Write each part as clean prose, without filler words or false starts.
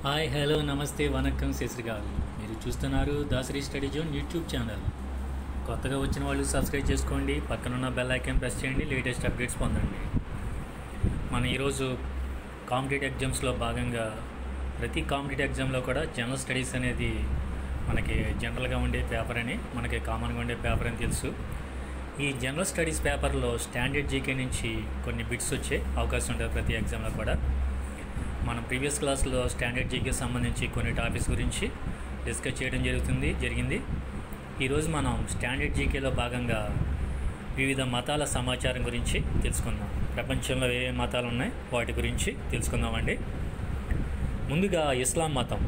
Hi hello నమస్తే వనక్కం శశిగారు. మీరు చూస్తున్నారు Dasari study zone YouTube channel. కొత్తగా వచ్చిన వాళ్ళు సబ్స్క్రైబ్ చేసుకోండి, పక్కనున్న బెల్ ఐకాన్ ప్రెస్ చేయండి, లేటెస్ట్ అప్డేట్స్ పొందండి. మన ఈరోజు కాంపిటేటివ్ ఎగ్జామ్స్లో భాగంగా ప్రతి కాంపిటేటివ్ ఎగ్జామ్లో కూడా జనరల్ స్టడీస్ అనేది మనకి జనరల్గా ఉండే పేపర్ అని, మనకి కామన్గా ఉండే పేపర్ అని తెలుసు. ఈ జనరల్ స్టడీస్ పేపర్లో స్టాండర్డ్ జీకే నుంచి కొన్ని బిట్స్ వచ్చే అవకాశం ఉంటుంది ప్రతి ఎగ్జామ్లో కూడా. మనం ప్రీవియస్ క్లాస్లో స్టాండర్డ్ జీకే సంబంధించి కొన్ని టాపిక్స్ గురించి డిస్కస్ చేయడం జరిగింది. ఈరోజు మనం స్టాండర్డ్ జీకేలో భాగంగా వివిధ మతాల సమాచారం గురించి తెలుసుకుందాం. ప్రపంచంలో ఏ మతాలు ఉన్నాయి వాటి గురించి తెలుసుకుందామండి. ముందుగా ఇస్లాం మతం.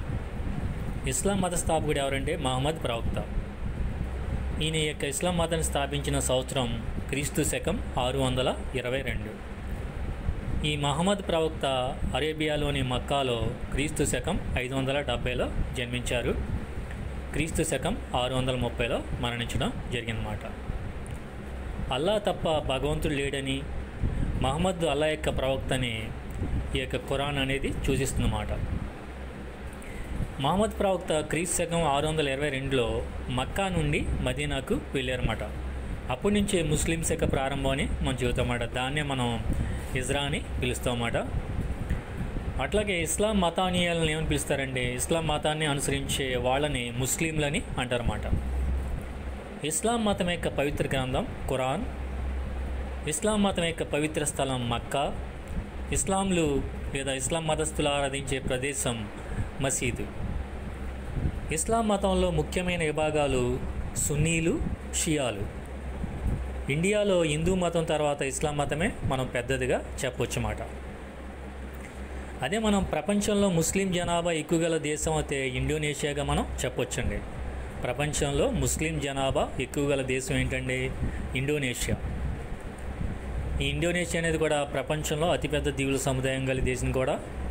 ఇస్లాం మత స్థాపకుడు ఎవరంటే మహమ్మద్ ప్రవక్త. ఈయన యొక్క ఇస్లాం మతాన్ని స్థాపించిన సంవత్సరం క్రీస్తు శకం 622. ఈ మహమ్మద్ ప్రవక్త అరేబియాలోని మక్కాలో క్రీస్తు శకం 570లో జన్మించారు. క్రీస్తు శకం 630లో మరణించడం జరిగిందన్నమాట. అల్లా తప్ప భగవంతుడు లేడని, మహమ్మద్ అల్లా యొక్క ప్రవక్తని ఈ యొక్క ఖురాన్ అనేది సూచిస్తుందన్నమాట. మహమ్మద్ ప్రవక్త క్రీస్తు శకం 622లో మక్కా నుండి మదీనాకు వెళ్ళారన్నమాట. అప్పటి నుంచే ముస్లిమ్స్ యొక్క ప్రారంభం అని మనం చెబుతామన్నమాట. దాన్నే మనం ఇజ్రా అని పిలుస్తామన్నమాట. అట్లాగే ఇస్లాం మతానీయులను ఏమని పిలుస్తారంటే, ఇస్లాం మతాన్ని అనుసరించే వాళ్ళని ముస్లింలని అంటారన్నమాట. ఇస్లాం మతం యొక్క పవిత్ర గ్రంథం ఖురాన్, ఇస్లాం మతం యొక్క పవిత్ర స్థలం మక్కా, ఇస్లాంలు లేదా ఇస్లాం మతస్థులు ఆరాధించే ప్రదేశం మసీదు. ఇస్లాం మతంలో ముఖ్యమైన విభాగాలు సున్నీలు, షియాలు. ఇండియాలో హిందూ మతం తర్వాత ఇస్లాం మతమే మనం పెద్దదిగా చెప్పొచ్చు అన్నమాట. అదే మనం ప్రపంచంలో ముస్లిం జనాభా ఎక్కువ గల దేశం అయితే ఇండోనేషియాగా మనం చెప్పొచ్చండి. ప్రపంచంలో ముస్లిం జనాభా ఎక్కువ గల దేశం ఏంటండి? ఇండోనేషియా. ఈ ఇండోనేషియా అనేది కూడా ప్రపంచంలో అతిపెద్ద దీవుల సముదాయం గల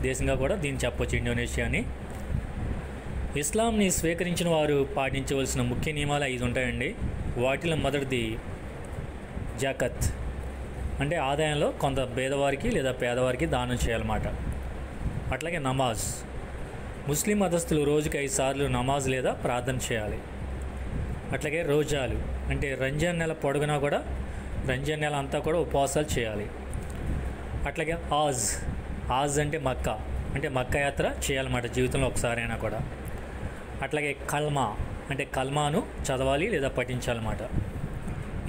దేశంగా కూడా దీన్ని చెప్పొచ్చు, ఇండోనేషియా అని. ఇస్లాంని స్వీకరించిన వారు పాటించవలసిన ముఖ్య నియమాలు 5 ఉంటాయండి. వాటిలో మొదటిది జకత్, అంటే ఆదాయంలో కొంత పేదవారికి లేదా పేదవారికి దానం చేయాలన్నమాట. అట్లాగే నమాజ్, ముస్లిం మతస్థులు రోజుకి 5 సార్లు నమాజ్ లేదా ప్రార్థన చేయాలి. అట్లాగే రోజాలు, అంటే రంజాన్ నెల పొడుగునా కూడా రంజాన్ నెల అంతా కూడా ఉపవాసాలు చేయాలి. అట్లాగే ఆజ్ అంటే మక్కా, అంటే మక్కా యాత్ర చేయాలన్నమాట జీవితంలో ఒకసారైనా కూడా. అట్లాగే కల్మా, అంటే కల్మాను చదవాలి లేదా పఠించాలన్నమాట.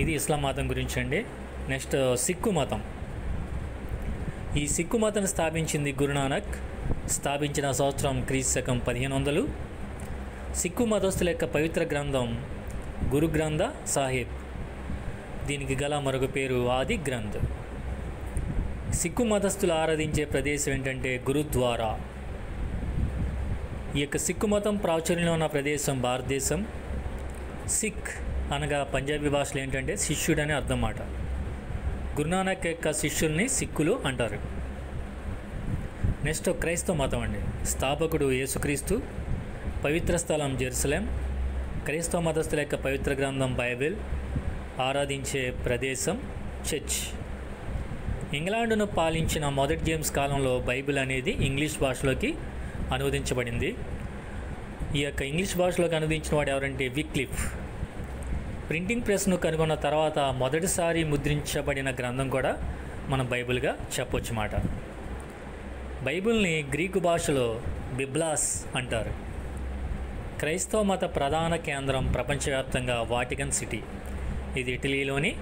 ఇది ఇస్లాం మతం గురించి అండి. నెక్స్ట్ సిక్కు మతం. ఈ సిక్కు మతాన్ని స్థాపించింది గురునానక్. స్థాపించిన సంవత్సరం క్రీస్తు శకం 1500. సిక్కు మతస్థుల యొక్క పవిత్ర గ్రంథం గురు గ్రంథ సాహిబ్. దీనికి గల మరొక పేరు ఆది గ్రంథ్. సిక్కు మతస్థులు ఆరాధించే ప్రదేశం ఏంటంటే గురుద్వారా. ఈ యొక్క సిక్కు మతం ప్రాచుర్యంలో ఉన్న ప్రదేశం భారతదేశం. సిక్ అనగా పంజాబీ భాషలో ఏంటంటే శిష్యుడు అని అర్థం మాట. గురునానక్ యొక్క శిష్యుల్ని సిక్కులు అంటారు. నెక్స్ట్ క్రైస్తవ మతం అండి. స్థాపకుడు యేసుక్రీస్తు. పవిత్ర స్థలం జెరూసలేం. క్రైస్తవ మతస్థుల యొక్క పవిత్ర గ్రంథం బైబిల్. ఆరాధించే ప్రదేశం చర్చ్. ఇంగ్లాండ్ను పాలించిన మొదటి జేమ్స్ కాలంలో బైబిల్ అనేది ఇంగ్లీష్ భాషలోకి అనువదించబడింది. ఈ యొక్క ఇంగ్లీష్ భాషలోకి అనువదించిన వాడు ఎవరంటే విక్లిఫ్. ప్రింటింగ్ ప్రెస్ను కనుగొన్న తర్వాత మొదటిసారి ముద్రించబడిన గ్రంథం కూడా మనం బైబిల్గా చెప్పొచ్చు మాట. బైబిల్ని గ్రీకు భాషలో బిబ్లాస్ అంటారు. క్రైస్తవ మత ప్రధాన కేంద్రం ప్రపంచవ్యాప్తంగా వాటికన్ సిటీ. ఇది ఇటలీలోని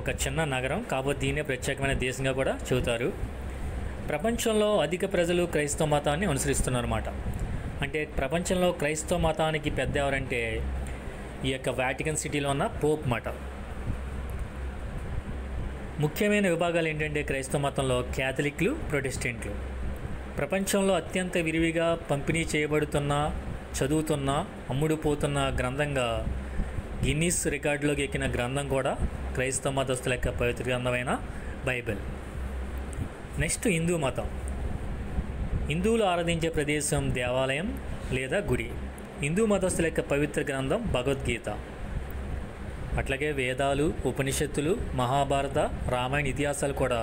ఒక చిన్న నగరం కాబట్టి దీన్నే ప్రత్యేకమైన దేశంగా కూడా చెబుతారు. ప్రపంచంలో అధిక ప్రజలు క్రైస్తవ మతాన్ని అనుసరిస్తున్నారన్నమాట. అంటే ప్రపంచంలో క్రైస్తవ మతానికి పెద్ద ఎవరంటే ఈ యొక్క వాటికన్ సిటీలో ఉన్న పోప్ మాట. ముఖ్యమైన విభాగాలు ఏంటంటే క్రైస్తవ మతంలో క్యాథలిక్లు, ప్రొటెస్టెంట్లు. ప్రపంచంలో అత్యంత విరివిగా పంపిణీ చేయబడుతున్న, చదువుతున్న, అమ్ముడుపోతున్న గ్రంథంగా గిన్నీస్ రికార్డులోకి ఎక్కిన గ్రంథం కూడా క్రైస్తవ మతస్థుల యొక్క పవిత్ర గ్రంథమైన బైబిల్. నెక్స్ట్ హిందూ మతం. హిందువులు ఆరాధించే ప్రదేశం దేవాలయం లేదా గుడి. హిందూ మతస్థుల యొక్క పవిత్ర గ్రంథం భగవద్గీత. అట్లాగే వేదాలు, ఉపనిషత్తులు, మహాభారత, రామాయణ ఇతిహాసాలు కూడా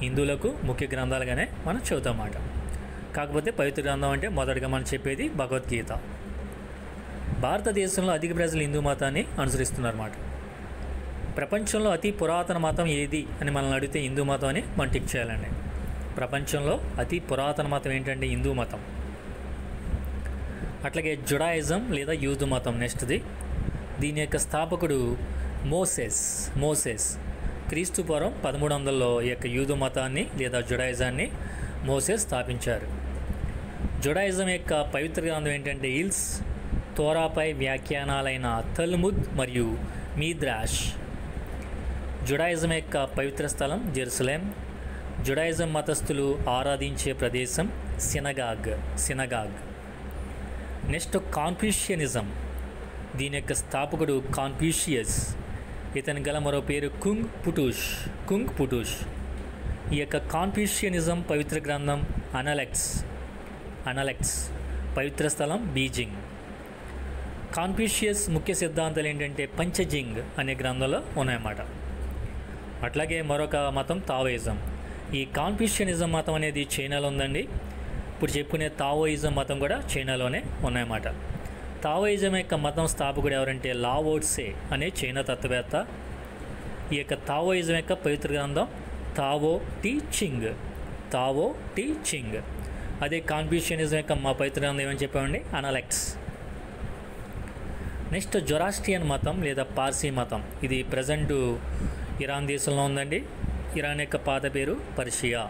హిందువులకు ముఖ్య గ్రంథాలుగానే మనం చదువుతామన్నమాట. కాకపోతే పవిత్ర గ్రంథం అంటే మొదటగా మనం చెప్పేది భగవద్గీత. భారతదేశంలో అధిక ప్రజలు హిందూ మతాన్ని అనుసరిస్తున్నారన్నమాట. ప్రపంచంలో అతి పురాతన మతం ఏది అని మనల్ని అడిగితే హిందూ మతం అని మనం టిక్ చేయాలండి. ప్రపంచంలో అతి పురాతన మతం ఏంటంటే హిందూ మతం. అట్లాగే జుడాయిజం లేదా యూదు మతం నెక్స్ట్ది. దీని యొక్క స్థాపకుడు మోసెస్. క్రీస్తు పూర్వం 1300లో ఈ యొక్క యూదు మతాన్ని లేదా జుడాయిజాన్ని మోసెస్ స్థాపించారు. జుడాయిజం యొక్క పవిత్ర గ్రంథం ఏంటంటే హిల్స్, తోరాపై వ్యాఖ్యానాలైన తల్ముద్ మరియు మీద్రాష్. జుడాయిజం యొక్క పవిత్ర స్థలం జెరూసలేం. జుడాయిజం మతస్థులు ఆరాధించే ప్రదేశం సినగాగ్. నెక్స్ట్ కాన్ఫ్యూషియనిజం. దీని యొక్క స్థాపకుడు కాన్ఫ్యూషియస్. ఇతని గల మరో పేరు కుంగ్ పుటూష్. ఈ యొక్క కాన్ఫ్యూషియనిజం పవిత్ర గ్రంథం అనలెక్స్. పవిత్ర స్థలం బీజింగ్. కాన్ఫ్యూషియస్ ముఖ్య సిద్ధాంతాలు ఏంటంటే పంచజింగ్ అనే గ్రంథంలో ఉన్నాయన్నమాట. అట్లాగే మరొక మతం తావోయిజం. ఈ కాన్ఫ్యూషియనిజం మతం అనేది చైనాలో ఉందండి. ఇప్పుడు చెప్పుకునే తావోయిజం మతం కూడా చైనాలోనే ఉన్నాయన్నమాట. తావోయిజం యొక్క మతం స్థాపకుడు ఎవరంటే లావో ట్సే అనే చైనా తత్వవేత్త. ఈ యొక్క తావోయిజం యొక్క పవిత్ర గ్రంథం తావో టీ చింగ్. అదే కాన్ఫ్యూషియనిజం యొక్క మా పవిత్ర గ్రంథం ఏమని చెప్పామండి అనలెక్స్. నెక్స్ట్ జొరాస్ట్రియన్ మతం లేదా పార్సీ మతం. ఇది ప్రజెంట్ ఇరాన్ దేశంలో ఉందండి. ఇరాన్ యొక్క పాత పేరు పర్షియా.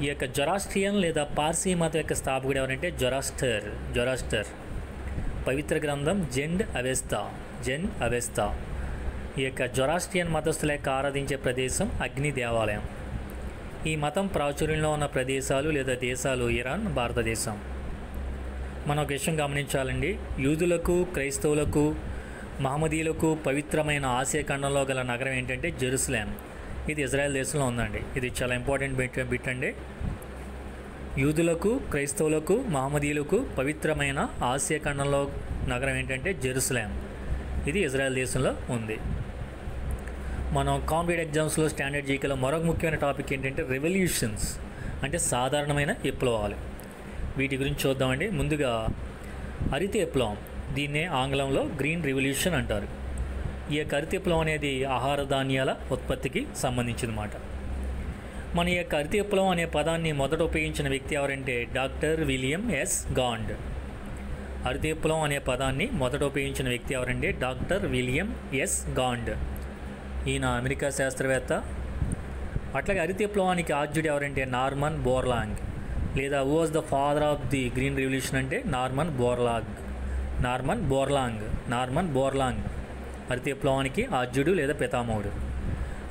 ఈ యొక్క జొరాస్ట్రియన్ లేదా పార్సీ మతం యొక్క స్థాపకుడు ఎవరంటే జొరాస్టర్. పవిత్ర గ్రంథం జెన్ అవెస్తా. ఈ యొక్క జొరాస్ట్రియన్ మతస్థుల యొక్క ఆరాధించే ప్రదేశం అగ్ని దేవాలయం. ఈ మతం ప్రాచుర్యంలో ఉన్న ప్రదేశాలు లేదా దేశాలు ఇరాన్, భారతదేశం. మనం ఒక విషయం గమనించాలండి. యూదులకు, క్రైస్తవులకు, మహమ్మదీయులకు పవిత్రమైన ఆసియా ఖండంలో గల నగరం ఏంటంటే జెరూసలేం. ఇది ఇజ్రాయెల్ దేశంలో ఉందండి. ఇది చాలా ఇంపార్టెంట్ బిట్ అండి. యూదులకు, క్రైస్తవులకు, మహమ్మదీయులకు పవిత్రమైన ఆసియా ఖండంలో నగరం ఏంటంటే జెరూసలేం. ఇది ఇజ్రాయెల్ దేశంలో ఉంది. మనం కాంపిటేటివ్ ఎగ్జామ్స్లో స్టాండర్డ్ జీకేలో మరొక ముఖ్యమైన టాపిక్ ఏంటంటే రెవల్యూషన్స్ అంటే సాధారణమైన విప్లవాలు. వీటి గురించి చూద్దామండి. ముందుగా హరిత విప్లవం. దీన్నే ఆంగ్లంలో గ్రీన్ రెవల్యూషన్ అంటారు. ఈ యొక్క హరిత విప్లవం అనేది ఆహార ధాన్యాల ఉత్పత్తికి సంబంధించిందన్నమాట. మన ఈ యొక్క హరిత విప్లవం అనే పదాన్ని మొదట ఉపయోగించిన వ్యక్తి ఎవరంటే డాక్టర్ విలియం ఎస్ గాండ్. హరిత విప్లవం అనే పదాన్ని మొదట ఉపయోగించిన వ్యక్తి ఎవరంటే డాక్టర్ విలియం ఎస్ గాండ్. ఈయన అమెరికా శాస్త్రవేత్త. అట్లాగే హరిత విప్లవానికి ఆద్యుడు ఎవరంటే నార్మన్ బోర్లాంగ్ లేదా who was the father of the green revolution అంటే నార్మన్ బోర్లాంగ్ హరిత విప్లవానికి ఆద్యుడు లేదా పితామహుడు.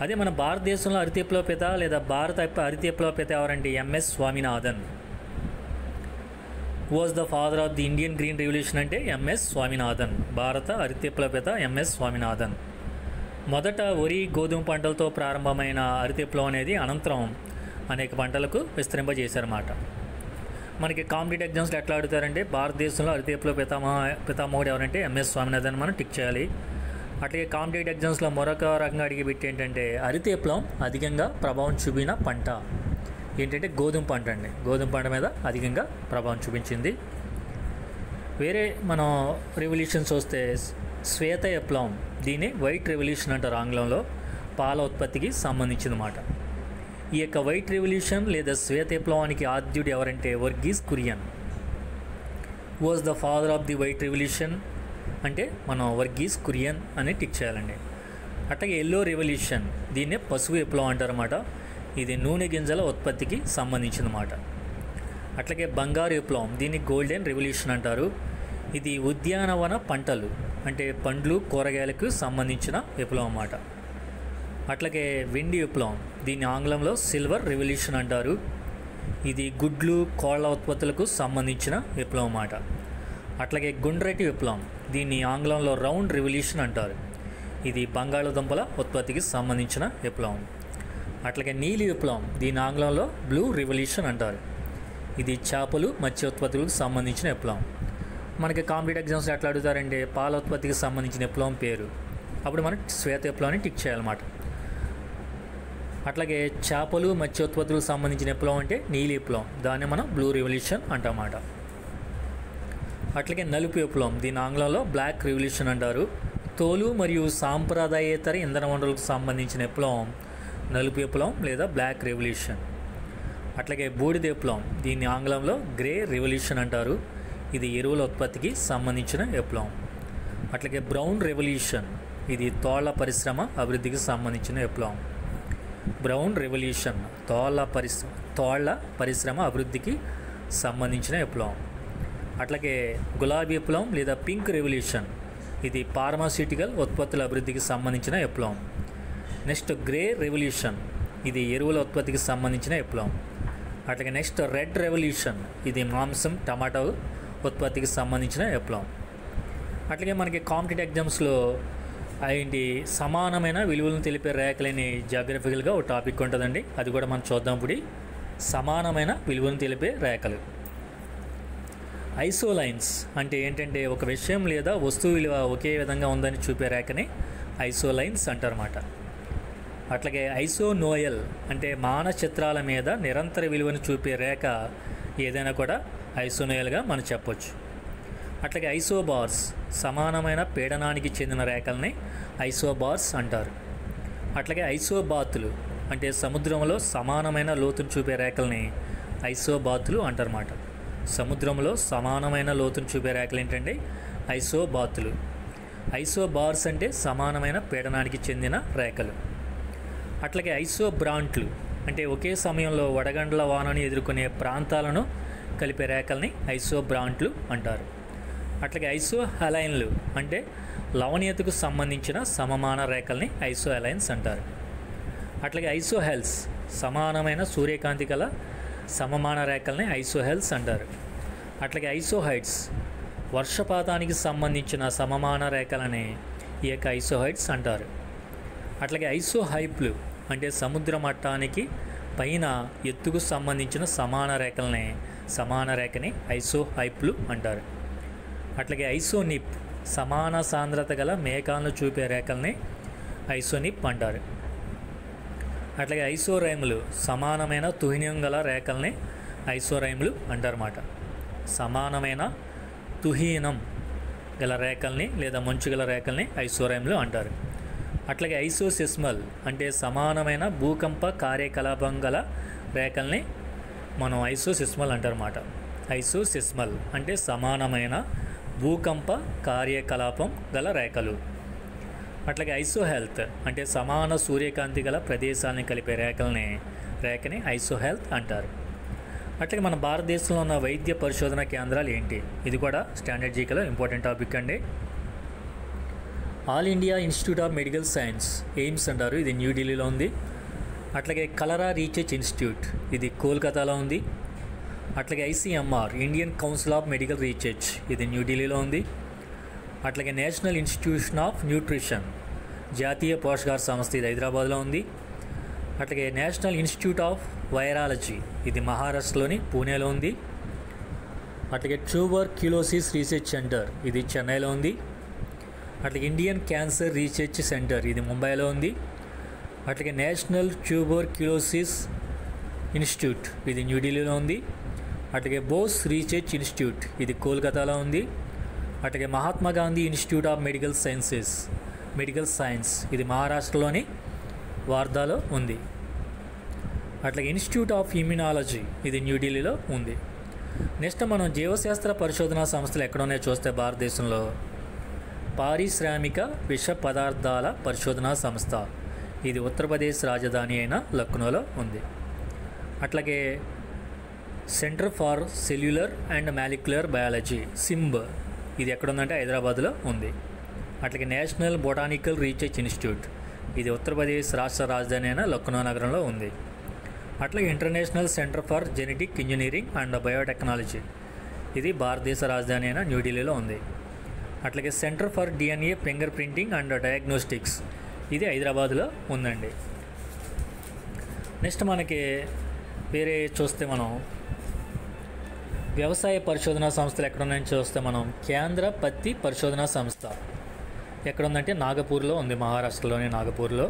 అదే మన భారతదేశంలో హరిత విప్లవ పిత లేదా భారత హరిత విప్లవ పిత ఎవరంటే MS Swaminathan. Who was the father of the Indian green revolution అంటే ఎంఎస్ స్వామినాథన్. భారత హరిత విప్లవ పిత ఎంఎస్ స్వామినాథన్. మొదట వరి, గోధుమ పంటలతో ప్రారంభమైన హరిత విప్లవం అనేది అనంతరం అనేక పంటలకు విస్తరింపజేశారన్నమాట. మనకి కాంపిటేటివ్ ఎగ్జామ్స్లో ఎట్లా అడుగుతారంటే భారతదేశంలో హరిత విప్లవ పితామహుడు ఎవరంటే ఎంఎస్ స్వామినాథన్ మనం టిక్ చేయాలి. అట్లాగే కాంపిటేటివ్ ఎగ్జామ్స్లో మరొక రకంగా అడిగి పెట్టి ఏంటంటే హరిత విప్లవం అధికంగా ప్రభావం చూపిన పంట ఏంటంటే గోధుమ పంట అండి. గోధుమ పంట మీద అధికంగా ప్రభావం చూపించింది. వేరే మనం రెవల్యూషన్స్ వస్తే శ్వేత విప్లవం, దీన్ని వైట్ రెవల్యూషన్ అంటారు ఆంగ్లంలో, పాల ఉత్పత్తికి సంబంధించిందన్నమాట. ఈ యొక్క వైట్ రెవల్యూషన్ లేదా శ్వేత విప్లవానికి ఆద్యుడు ఎవరంటే Varghese Kurien. Was the father of the white revolution అంటే మనం వర్గీస్ కురియన్ అని టిక్ చేయాలండి. అట్లాగే ఎల్లో రెవల్యూషన్, దీన్నే పసుపు విప్లవం అంటారన్నమాట. ఇది నూనె గింజల ఉత్పత్తికి సంబంధించిందన్నమాట. అట్లాగే బంగారు విప్లవం, దీన్ని గోల్డెన్ రెవల్యూషన్ అంటారు. ఇది ఉద్యానవన పంటలు అంటే పండ్లు, కూరగాయలకు సంబంధించిన విప్లవం అన్నమాట. అట్లాగే వెండి విప్లవం, దీన్ని ఆంగ్లంలో సిల్వర్ రెవల్యూషన్ అంటారు. ఇది గుడ్లు, కోళ్ల ఉత్పత్తులకు సంబంధించిన విప్లవం అన్నమాట. అట్లాగే గుండ్రటి విప్లవం, దీన్ని ఆంగ్లంలో రౌండ్ రెవల్యూషన్ అంటారు. ఇది బంగాళదుంపల ఉత్పత్తికి సంబంధించిన విప్లవం. అట్లాగే నీలి విప్లవం, దీని ఆంగ్లంలో బ్లూ రెవల్యూషన్ అంటారు. ఇది చేపలు, మత్స్య ఉత్పత్తులకు సంబంధించిన విప్లవం. మనకి కాంపిటేటివ్ ఎగ్జామ్స్లో ఎట్లా అడుగుతారంటే పాల ఉత్పత్తికి సంబంధించిన విప్లవం పేరు. అప్పుడు మనం శ్వేత విప్లవాన్ని టిక్ చేయాలన్నమాట. అట్లాగే చేపలు మత్స్యోత్పత్తులకు సంబంధించిన విప్లవం అంటే నీలి విప్లవం, దాన్ని మనం బ్లూ రెవల్యూషన్ అంటామాట. అట్లాగే నలుపు విప్లవం, దీని ఆంగ్లంలో బ్లాక్ రెవల్యూషన్ అంటారు. తోలు మరియు సాంప్రదాయేతర ఇంధన వనరులకు సంబంధించిన విప్లవం నలుపు విప్లవం లేదా బ్లాక్ రెవల్యూషన్. అట్లాగే బూడిద విప్లవం, దీన్ని ఆంగ్లంలో గ్రే రెవల్యూషన్ అంటారు. ఇది ఎరువుల ఉత్పత్తికి సంబంధించిన విప్లవం. అట్లాగే బ్రౌన్ రెవల్యూషన్, ఇది తోళ్ల పరిశ్రమ అభివృద్ధికి సంబంధించిన విప్లవం. బ్రౌన్ రెవల్యూషన్ తోళ్ల పరిశ్రమ అభివృద్ధికి సంబంధించిన విప్లవం. అట్లాగే గులాబీ విప్లవం లేదా పింక్ రెవల్యూషన్, ఇది ఫార్మాస్యూటికల్ ఉత్పత్తుల అభివృద్ధికి సంబంధించిన విప్లవం. నెక్స్ట్ గ్రే రెవల్యూషన్, ఇది ఎరువుల ఉత్పత్తికి సంబంధించిన విప్లవం. అట్లాగే నెక్స్ట్ రెడ్ రెవల్యూషన్, ఇది మాంసం టమాటో ఉత్పత్తికి సంబంధించిన విప్లవం. అట్లాగే మనకి కాంపిటేటివ్ ఎగ్జామ్స్లో ఏంటి సమానమైన విలువలను తెలిపే రేఖలని జాగ్రఫికల్గా ఒక టాపిక్ ఉంటుందండి, అది కూడా మనం చూద్దాం. ఇప్పుడు సమానమైన విలువలను తెలిపే రేఖలు. ఐసోలైన్స్ అంటే ఏంటంటే ఒక విషయం లేదా వస్తువు విలువ ఒకే విధంగా ఉందని చూపే రేఖని ఐసోలైన్స్ అంటారన్నమాట. అట్లాగే ఐసోనోయల్ అంటే మానచిత్రాల మీద నిరంతర విలువను చూపే రేఖ ఏదైనా కూడా ఐసోనోయల్గా మనం చెప్పొచ్చు. అట్లాగే ఐసోబార్స్ సమానమైన పీడనానికి చెందిన రేఖల్ని ఐసోబార్స్ అంటారు. అట్లాగే ఐసోబాతులు అంటే సముద్రంలో సమానమైన లోతును చూపే రేఖల్ని ఐసోబాతులు అంటారన్నమాట. సముద్రంలో సమానమైన లోతును చూపే రేఖలు ఏంటంటే ఐసోబాతులు. ఐసోబార్స్ అంటే సమానమైన పీడనానికి చెందిన రేఖలు. అట్లాగే ఐసోబ్రాంట్లు అంటే ఒకే సమయంలో వడగండ్ల వానను ఎదుర్కొనే ప్రాంతాలను కలిపే రేఖల్ని ఐసోబ్రాంట్లు అంటారు. అట్లాగే ఐసోహలైన్లు అంటే లవణీయతకు సంబంధించిన సమమాన రేఖల్ని ఐసోహలైన్స్ అంటారు. అట్లాగే ఐసోహెల్స్ సమానమైన సూర్యకాంతి గల సమమాన రేఖల్ని ఐసోహెల్స్ అంటారు. అట్లాగే ఐసోహైడ్స్ వర్షపాతానికి సంబంధించిన సమమాన రేఖలని ఈ యొక్క ఐసోహైడ్స్ అంటారు. అట్లాగే ఐసోహైప్లు అంటే సముద్ర మట్టానికి పైన ఎత్తుకు సంబంధించిన సమాన రేఖని ఐసోహైప్లు అంటారు. అట్లాగే ఐసోనిప్ సమాన సాంద్రత గల మేఘాలను చూపే రేఖల్ని ఐసోనిప్ అంటారు. అట్లాగే ఐసోరైములు సమానమైన తుహినం గల రేఖల్ని ఐసోరైములు అంటారన్నమాట. సమానమైన తుహీనం గల రేఖల్ని లేదా మంచు గల రేఖల్ని ఐసోరైములు అంటారు. అట్లాగే ఐసోసిస్మల్ అంటే సమానమైన భూకంప కార్యకలాపం గల రేఖల్ని మనం ఐసోసిస్మల్ అంటారన్నమాట. ఐసోసిస్మల్ అంటే సమానమైన భూకంప కార్యకలాపం గల రేఖలు. అట్లాగే ఐసోహెల్త్ అంటే సమాన సూర్యకాంతి గల ప్రదేశాలను కలిపే రేఖని ఐసోహెల్త్ అంటారు. అట్లాగే మన భారతదేశంలో ఉన్న వైద్య పరిశోధన కేంద్రాలు ఏంటి, ఇది కూడా స్టాండర్డ్ జీకేలో ఇంపార్టెంట్ టాపిక్ అండి. All India institute of medical science AIIMS అంటారు, ఇది న్యూఢిల్లీలో ఉంది. అట్లాగే కలరా రీసెర్చ్ ఇన్స్టిట్యూట్, ఇది కోల్కతాలో ఉంది. అట్లాగే ICMR Indian council of medical research, ఇది న్యూఢిల్లీలో ఉంది. అట్లాగే నేషనల్ ఇన్స్టిట్యూషన్ ఆఫ్ న్యూట్రిషన్ జాతీయ పోషకాహార సంస్థ, ఇది హైదరాబాద్లో ఉంది. అట్లాగే నేషనల్ ఇన్స్టిట్యూట్ ఆఫ్ వైరాలజీ, ఇది మహారాష్ట్రలోని పూణేలో ఉంది. అట్లాగే ట్యూబర్క్యులోసిస్ రీసెర్చ్ సెంటర్, ఇది చెన్నైలో ఉంది. అట్లాగే ఇండియన్ క్యాన్సర్ రీసెర్చ్ సెంటర్, ఇది ముంబైలో ఉంది. అట్లాగే నేషనల్ ట్యూబర్క్యులోసిస్ ఇన్స్టిట్యూట్, ఇది న్యూఢిల్లీలో ఉంది. అట్లాగే బోస్ రీసెర్చ్ ఇన్స్టిట్యూట్, ఇది కోల్కతాలో ఉంది. అట్లాగే Mahatma Gandhi institute of medical science, ఇది మహారాష్ట్రలోని వార్ధాలో ఉంది. అట్లాగే ఇన్స్టిట్యూట్ ఆఫ్ ఇమ్యునాలజీ, ఇది న్యూఢిల్లీలో ఉంది. నెక్స్ట్ మనం జీవశాస్త్ర పరిశోధనా సంస్థలు ఎక్కడ ఉన్నాయో చూస్తే భారతదేశంలో పారిశ్రామిక విష పదార్థాల పరిశోధనా సంస్థ, ఇది ఉత్తరప్రదేశ్ రాజధాని అయిన లక్నోలో ఉంది. అట్లాగే centre for cellular and molecular biology సింబ్, ఇది ఎక్కడుందంటే హైదరాబాద్లో ఉంది. అట్లాగే నేషనల్ బొటానికల్ రీసెర్చ్ ఇన్స్టిట్యూట్, ఇది ఉత్తరప్రదేశ్ రాష్ట్ర రాజధాని అయిన లక్నో నగరంలో ఉంది. అట్లాగే international centre for genetic engineering and biotechnology, ఇది భారతదేశ రాజధాని అయిన న్యూఢిల్లీలో ఉంది. అట్లాగే centre for DNA finger printing and diagnostics, ఇది హైదరాబాద్లో ఉందండి. నెక్స్ట్ మనకి వేరే చూస్తే మనం వ్యవసాయ పరిశోధనా సంస్థలు ఎక్కడున్నాయని చూస్తే మనం కేంద్ర పత్తి పరిశోధనా సంస్థ ఎక్కడుందంటే నాగపూర్లో ఉంది, మహారాష్ట్రలోని నాగపూర్లో.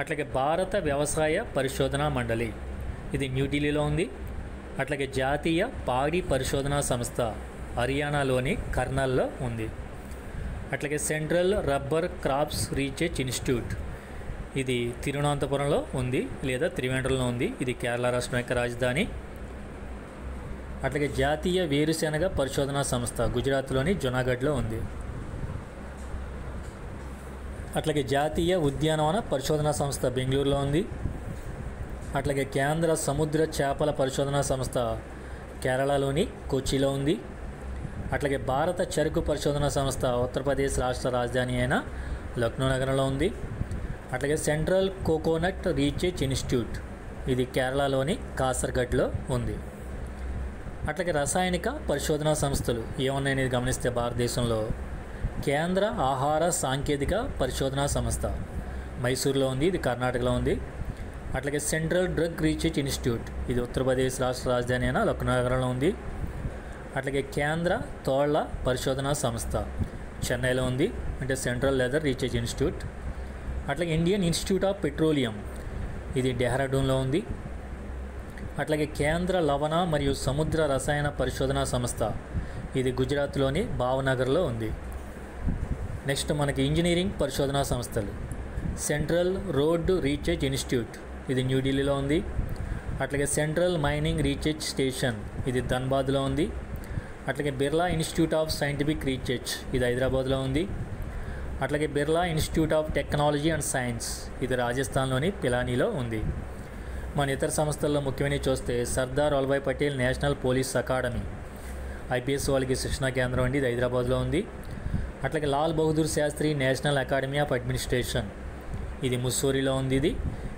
అట్లాగే భారత వ్యవసాయ పరిశోధనా మండలి, ఇది న్యూఢిల్లీలో ఉంది. అట్లాగే జాతీయ పాడి పరిశోధనా సంస్థ హర్యానాలోని కర్నల్లో ఉంది. అట్లాగే central rubber crops research Institute, ఇది తిరువనంతపురంలో ఉంది లేదా త్రివేంద్రంలో ఉంది. ఇది కేరళ రాష్ట్రం యొక్క రాజధాని. అట్లాగే జాతీయ వేరుశెనగ పరిశోధనా సంస్థ గుజరాత్లోని జునాగఢ్లో ఉంది. అట్లాగే జాతీయ ఉద్యానవన పరిశోధనా సంస్థ బెంగళూరులో ఉంది. అట్లాగే కేంద్ర సముద్ర చేపల పరిశోధనా సంస్థ కేరళలోని కొచ్చిలో ఉంది. అట్లాగే భారత చెరకు పరిశోధనా సంస్థ ఉత్తరప్రదేశ్ రాష్ట్ర రాజధాని అయిన లక్నో నగరంలో ఉంది. అట్లాగే సెంట్రల్ కోకోనట్ రీసెర్చ్ ఇన్స్టిట్యూట్, ఇది కేరళలోని కాసర్గఢ్లో ఉంది. అట్లాగే రసాయనిక పరిశోధనా సంస్థలు ఏమున్నాయనేది గమనిస్తే భారతదేశంలో కేంద్ర ఆహార సాంకేతిక పరిశోధనా సంస్థ మైసూర్లో ఉంది, ఇది కర్ణాటకలో ఉంది. అట్లాగే సెంట్రల్ డ్రగ్ రీసెర్చ్ ఇన్స్టిట్యూట్, ఇది ఉత్తరప్రదేశ్ రాష్ట్ర రాజధాని అయిన లక్నో నగరంలో ఉంది. అట్లాగే కేంద్ర తోళ్ల పరిశోధనా సంస్థ చెన్నైలో ఉంది, అంటే సెంట్రల్ లెదర్ రీసెర్చ్ ఇన్స్టిట్యూట్. అట్లాగే ఇండియన్ ఇన్స్టిట్యూట్ ఆఫ్ పెట్రోలియం, ఇది డెహ్రాడూన్లో ఉంది. అట్లాగే కేంద్ర లవణ మరియు సముద్ర రసాయన పరిశోధనా సంస్థ, ఇది గుజరాత్లోని భావనగర్లో ఉంది. నెక్స్ట్ మనకి ఇంజనీరింగ్ పరిశోధనా సంస్థలు సెంట్రల్ రోడ్ రీసెర్చ్ ఇన్స్టిట్యూట్, ఇది న్యూఢిల్లీలో ఉంది. అట్లాగే సెంట్రల్ మైనింగ్ రీసెర్చ్ స్టేషన్, ఇది ధన్బాద్లో ఉంది. అట్లాగే Birla Institute of Scientific Research, ఇది హైదరాబాద్లో ఉంది. అట్లాగే Birla Institute of Technology and Science, ఇది రాజస్థాన్లోని పిలానీలో ఉంది. మన ఇతర సంస్థల్లో ముఖ్యమైనవి చూస్తే Sardar Vallabhbhai Patel National Police Academy, IPS వాళ్ళకి శిక్షణా కేంద్రం అండి, ఇది హైదరాబాద్లో ఉంది. అట్లాగే Lal Bahadur Shastri National Academy of Administration, ఇది ముస్సూరిలో ఉంది. ఇది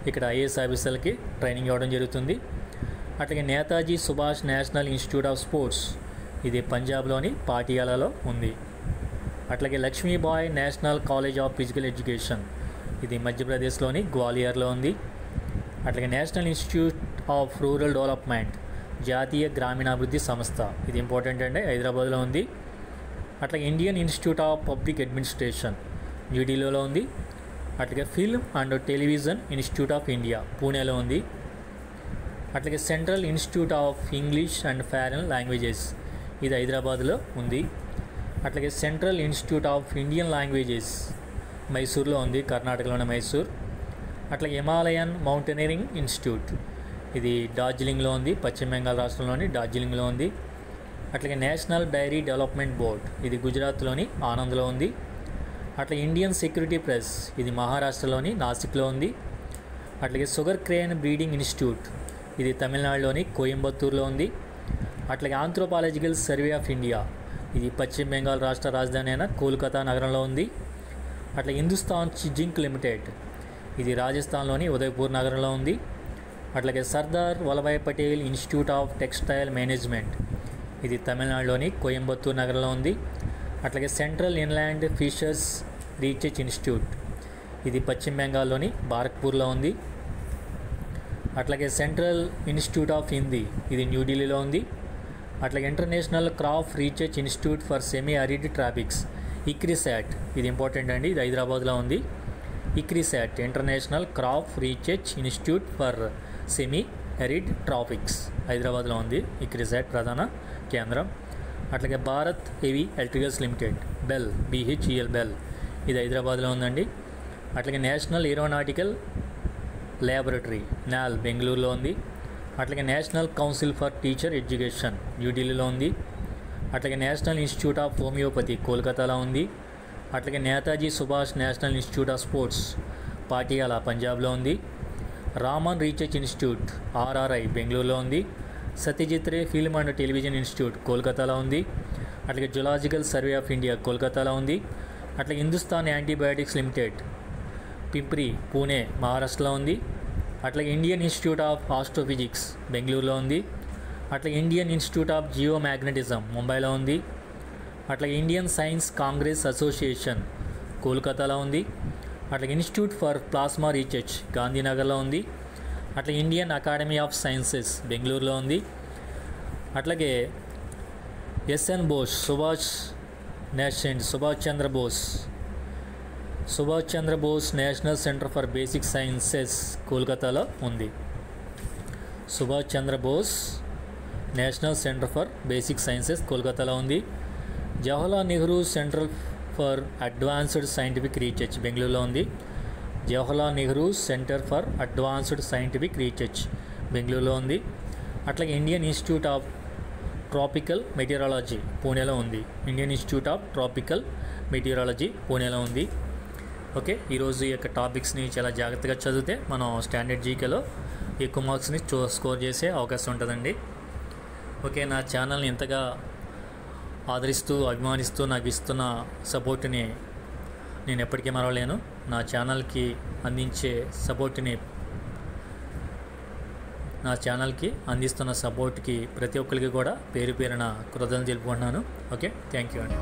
ఇక్కడ ఐఏఎస్ ఆఫీసర్లకి ట్రైనింగ్ ఇవ్వడం జరుగుతుంది. అట్లాగే Netaji Subhash national institute of sports, ఇది పంజాబ్లోని పాటియాలాలో ఉంది. అట్లాగే Lakshmibai national college of physical education, ఇది మధ్యప్రదేశ్లోని గ్వాలియర్లో ఉంది. అట్లాగే national institute of rural development జాతీయ గ్రామీణాభివృద్ధి సంస్థ, ఇది ఇంపార్టెంట్ అండి, హైదరాబాద్లో ఉంది. అట్లాగే Indian Institute of public administration న్యూఢిల్లీలో ఉంది. అట్లాగే film and television institute of India పూణేలో ఉంది. అట్లాగే central institute of English and foreign languages, ఇది హైదరాబాద్లో ఉంది. అట్లాగే central institute of Indian languages మైసూర్లో ఉంది, కర్ణాటకలోని మైసూర్. అట్లాగే హిమాలయన్ మౌంటైనరింగ్ ఇన్స్టిట్యూట్, ఇది డార్జిలింగ్లో ఉంది, పశ్చిమ బెంగాల్ రాష్ట్రంలోని డార్జిలింగ్లో ఉంది. అట్లాగే నేషనల్ డైరీ డెవలప్మెంట్ బోర్డ్, ఇది గుజరాత్లోని ఆనంద్లో ఉంది. అట్లా ఇండియన్ సెక్యూరిటీ ప్రెస్, ఇది మహారాష్ట్రలోని నాసిక్లో ఉంది. అట్లాగే షుగర్ క్రేన్ బ్రీడింగ్ ఇన్స్టిట్యూట్, ఇది తమిళనాడులోని కోయంబత్తూరులో ఉంది. అట్లాగే ఆంథ్రోపాలజికల్ సర్వే ఆఫ్ ఇండియా, ఇది పశ్చిమ బెంగాల్ రాష్ట్ర రాజధాని అయిన కోల్కతా నగరంలో ఉంది. అట్లా హిందుస్థాన్ జింక్ లిమిటెడ్, ఇది రాజస్థాన్లోని ఉదయపూర్ నగరంలో ఉంది. అట్లాగే Sardar Vallabhbhai Patel Institute of Textile Management, ఇది తమిళనాడులోని కోయంబత్తూర్ నగరంలో ఉంది. అట్లాగే Central Inland Fishers Research Institute, ఇది పశ్చిమ బెంగాల్లోని బారక్పూర్లో ఉంది. అట్లాగే సెంట్రల్ ఇన్స్టిట్యూట్ ఆఫ్ హిందీ, ఇది న్యూఢిల్లీలో ఉంది. అట్లాగే international crop research institute for semi arid tropics ICRISAT, ఇది ఇంపార్టెంట్ అండి, ఇది హైదరాబాద్లో ఉంది. ICRISAT international crop research institute for semi arid tropics హైదరాబాద్లో ఉంది ఇక్రిసాట్ ప్రధాన కేంద్రం. అట్లాగే Bharat heavy electricals limited bell, BHEL bell, ఇది హైదరాబాద్లో ఉందండి. అట్లాగే నేషనల్ ఏరోనాటికల్ ల్యాబొరేటరీ నాల్ బెంగళూరులో ఉంది. అట్లాగే national council for teacher education న్యూఢిల్లీలో ఉంది. అట్లాగే నేషనల్ ఇన్స్టిట్యూట్ ఆఫ్ హోమియోపతి కోల్కతాలో ఉంది. అట్లాగే Netaji Subhash national institute of sports Patiala పంజాబ్లో ఉంది. రామన్ రీసెర్చ్ ఇన్స్టిట్యూట్ RRI బెంగళూరులో ఉంది. Satyajit Ray film and television institute కోల్కతాలో ఉంది. అట్లాగే జులాజికల్ సర్వే ఆఫ్ ఇండియా కోల్కతాలో ఉంది. అట్లాగే హిందుస్థాన్ యాంటీబయాటిక్స్ లిమిటెడ్ పింప్రి పూణే మహారాష్ట్రలో ఉంది. అట్లాగే ఇండియన్ ఇన్స్టిట్యూట్ ఆఫ్ ఆస్ట్రోఫిజిక్స్ బెంగళూరులో ఉంది. అట్లాగే ఇండియన్ ఇన్స్టిట్యూట్ ఆఫ్ జియోమాగ్నెటిజం ముంబైలో ఉంది. అట్లాగే ఇండియన్ సైన్స్ కాంగ్రెస్ అసోసియేషన్ కోల్కతాలో ఉంది. అట్లాగే ఇన్స్టిట్యూట్ ఫర్ ప్లాస్మా రీసెర్చ్ గాంధీనగర్లో ఉంది. అట్లాగే ఇండియన్ అకాడమీ ఆఫ్ సైన్సెస్ బెంగళూరులో ఉంది. అట్లాగే SN Bose Subhash Chandra Bose Subhash Chandrabose National Centre for Basic Sciences కోల్కతాలో ఉంది. Subhash Chandrabose National Centre for Basic Sciences కోల్కతాలో ఉంది. Jawaharlal Nehru Centre for Advanced Scientific Research బెంగళూరులో ఉంది. Jawaharlal Nehru Centre for Advanced Scientific Research బెంగళూరులో ఉంది. అట్లాగే Indian Institute of Tropical Meteorology పూణేలో ఉంది. Indian Institute of Tropical Meteorology పూణేలో ఉంది. ఓకే, ఈరోజు ఈ యొక్క టాపిక్స్ని చాలా జాగ్రత్తగా చదివితే మనం స్టాండర్డ్ జీకేలో ఎక్కువ మార్క్స్ని స్కోర్ చేసే అవకాశం ఉంటుందండి. ఓకే, నా ఛానల్ని ఎంతగా ఆదరిస్తూ అభిమానిస్తూ నాకు ఇస్తున్న సపోర్ట్ని నేను ఎప్పటికీ మరవలేను. నా ఛానల్కి అందిస్తున్న సపోర్ట్కి ప్రతి ఒక్కరికి కూడా పేరు పేరున కృతజ్ఞతలు తెలుపుకుంటున్నాను. ఓకే, థ్యాంక్ యూ అండి.